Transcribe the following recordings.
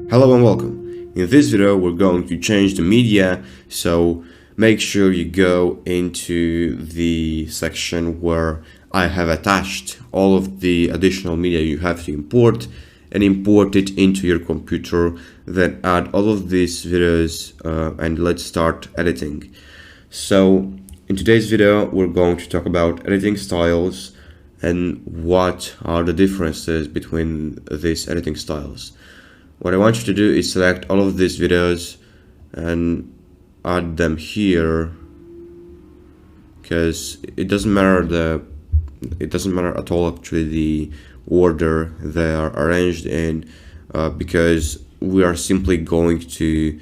Hello and welcome. In this video we're going to change the media, so make sure you go into the section where I have attached all of the additional media you have to import and import it into your computer, then add all of these videos and let's start editing. So in today's video we're going to talk about editing styles and what are the differences between these editing styles. What I want you to do is select all of these videos and add them here, because it doesn't matter at all actually the order they are arranged in, because we are simply going to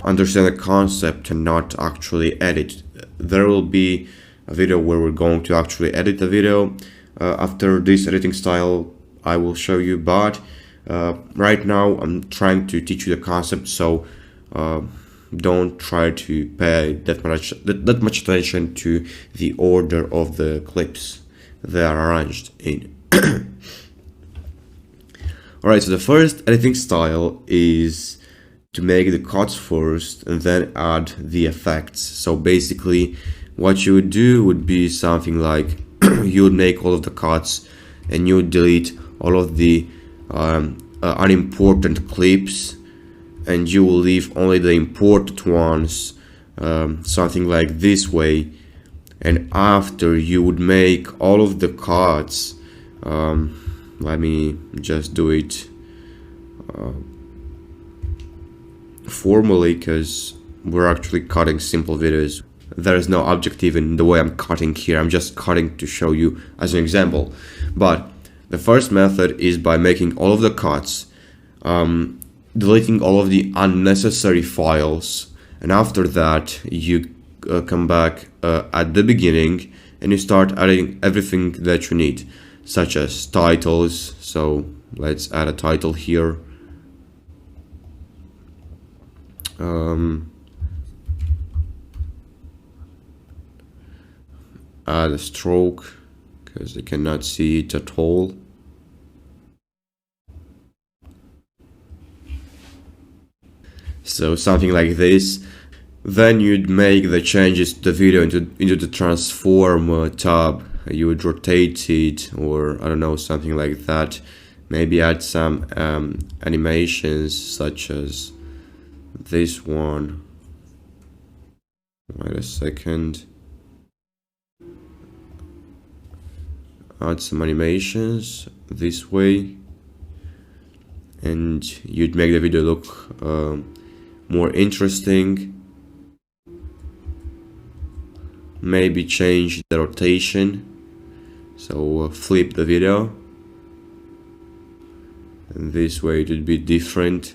understand the concept and not actually edit. There will be a video where we're going to actually edit the video after this editing style I will show you, but right now I'm trying to teach you the concept, so don't try to pay that much attention to the order of the clips they are arranged in. Alright, so the first editing style is to make the cuts first and then add the effects. So basically what you would do would be something like you would make all of the cuts and you would delete all of the unimportant clips, and you will leave only the important ones, something like this way. And after you would make all of the cuts, let me just do it formally, because we're actually cutting simple videos. There is no objective in the way I'm cutting here. I'm just cutting to show you as an example. But the first method is by making all of the cuts, deleting all of the unnecessary files, and after that you come back at the beginning and you start adding everything that you need, such as titles. So let's add a title here. Add a stroke, because I cannot see it at all. So something like this. Then you'd make the changes to the video into the transform tab. You would rotate it, or I don't know, something like that. Maybe add some animations such as this one. Wait a second. Add some animations this way, and you'd make the video look more interesting. Maybe change the rotation, so flip the video, and this way it would be different.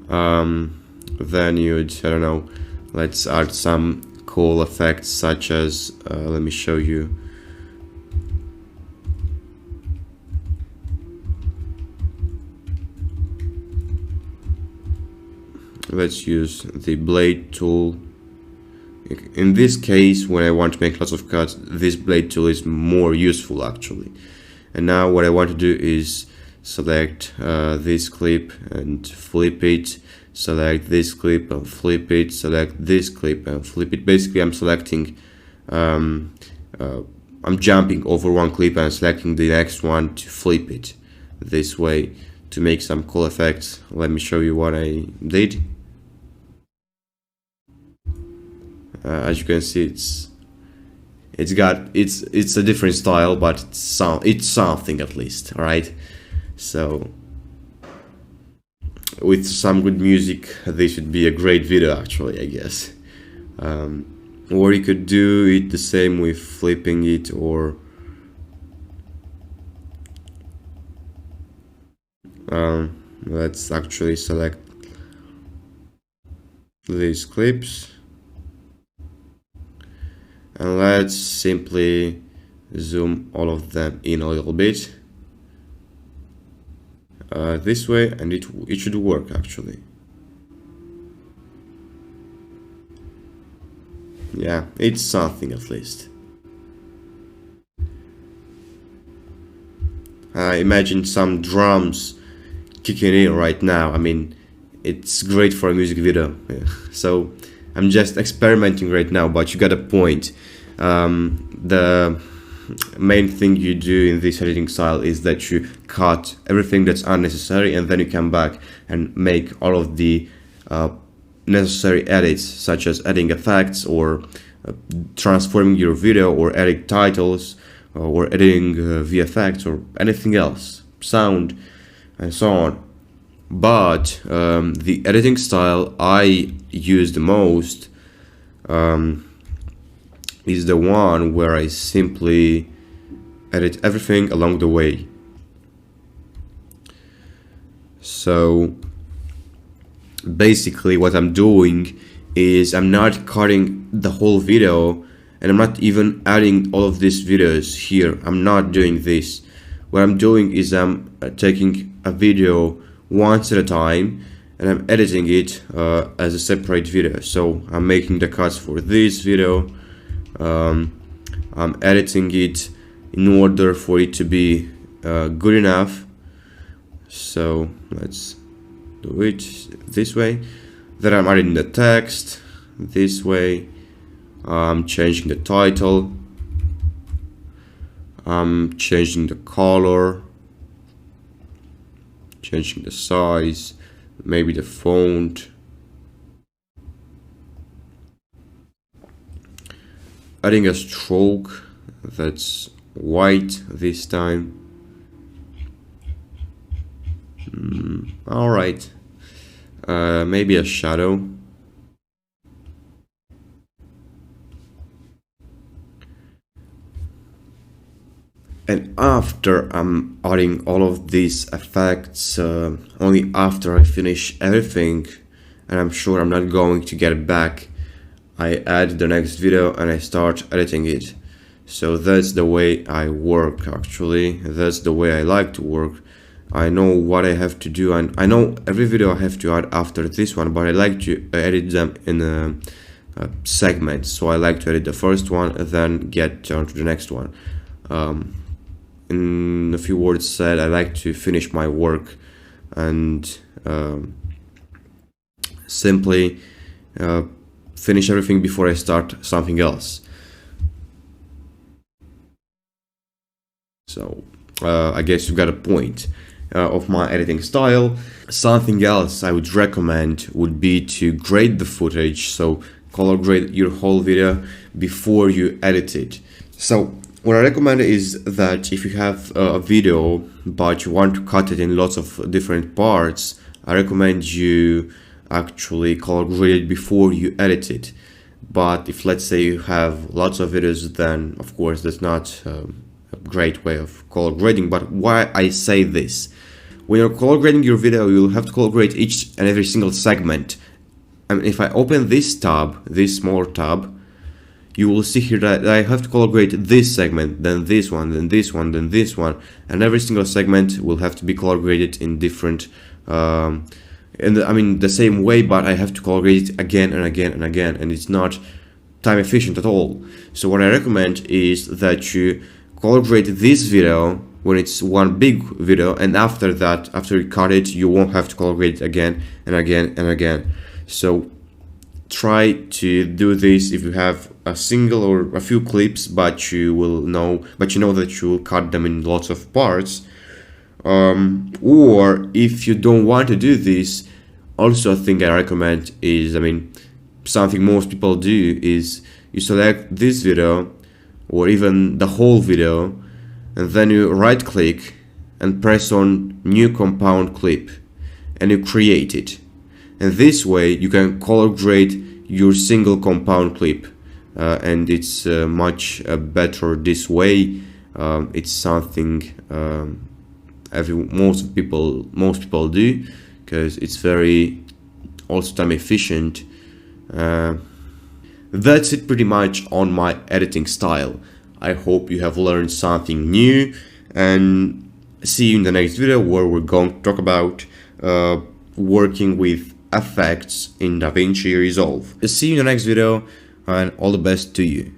Then you'd, I don't know, let's add some cool effects such as let me show you. Let's use the blade tool. In this case, when I want to make lots of cuts, this blade tool is more useful actually. And now what I want to do is select this clip and flip it, select this clip and flip it, select this clip and flip it. Basically I'm selecting, I'm jumping over one clip and selecting the next one to flip it this way to make some cool effects. Let me show you what I did. As you can see, it's a different style, but it's something at least. All right, so with some good music, this should be a great video actually, I guess. Or you could do it the same with flipping it, or let's actually select these clips and let's simply zoom all of them in a little bit this way, and it should work actually. Yeah, it's something at least. Imagine some drums kicking in right now. I mean, it's great for a music video. Yeah. So I'm just experimenting right now, but you got a point. The main thing you do in this editing style is that you cut everything that's unnecessary, and then you come back and make all of the necessary edits, such as adding effects or transforming your video, or adding titles, or editing VFX or anything else, sound, and so on. But the editing style I use the most is the one where I simply edit everything along the way. So basically what I'm doing is I'm not cutting the whole video, and I'm not even adding all of these videos here. I'm not doing this. What I'm doing is I'm taking a video once at a time, and I'm editing it as a separate video. So I'm making the cuts for this video. I'm editing it in order for it to be good enough. So let's do it this way. Then I'm adding the text this way. I'm changing the title. I'm changing the color, changing the size, maybe the font. Adding a stroke that's white this time. Alright. Maybe a shadow. And after I'm adding all of these effects, only after I finish everything, and I'm sure I'm not going to get it back, I add the next video and I start editing it. So that's the way I work, actually. That's the way I like to work. I know what I have to do, and I know every video I have to add after this one, but I like to edit them in segments. So I like to edit the first one and then get on to the next one. In a few words said, I like to finish my work and simply finish everything before I start something else. So I guess you've got a point of my editing style. Something else I would recommend would be to grade the footage, so color grade your whole video before you edit it. So what I recommend is that if you have a video but you want to cut it in lots of different parts, I recommend you actually color grade it before you edit it. But if, let's say, you have lots of videos, then of course that's not a great way of color grading. But why I say this: when you're color grading your video, you'll have to color grade each and every single segment. And if I open this tab, this small tab, you will see here that I have to color grade this segment, then this one, then this one, then this one, and every single segment will have to be color graded in different, the same way, but I have to color grade it again and again and again, and it's not time efficient at all. So what I recommend is that you color grade this video when it's one big video, and after that, after you cut it, you won't have to color grade it again and again and again. So try to do this if you have a single or a few clips, but you know that you will cut them in lots of parts. Or if you don't want to do this, also a thing I recommend is, something most people do is you select this video or even the whole video, and then you right click and press on new compound clip, and you create it. And this way you can color grade your single compound clip, and it's much better this way. It's something most people do, because it's very also time efficient. That's it pretty much on my editing style. I hope you have learned something new, and see you in the next video, where we're going to talk about working with effects in Davinci Resolve. See you in the next video, and all the best to you.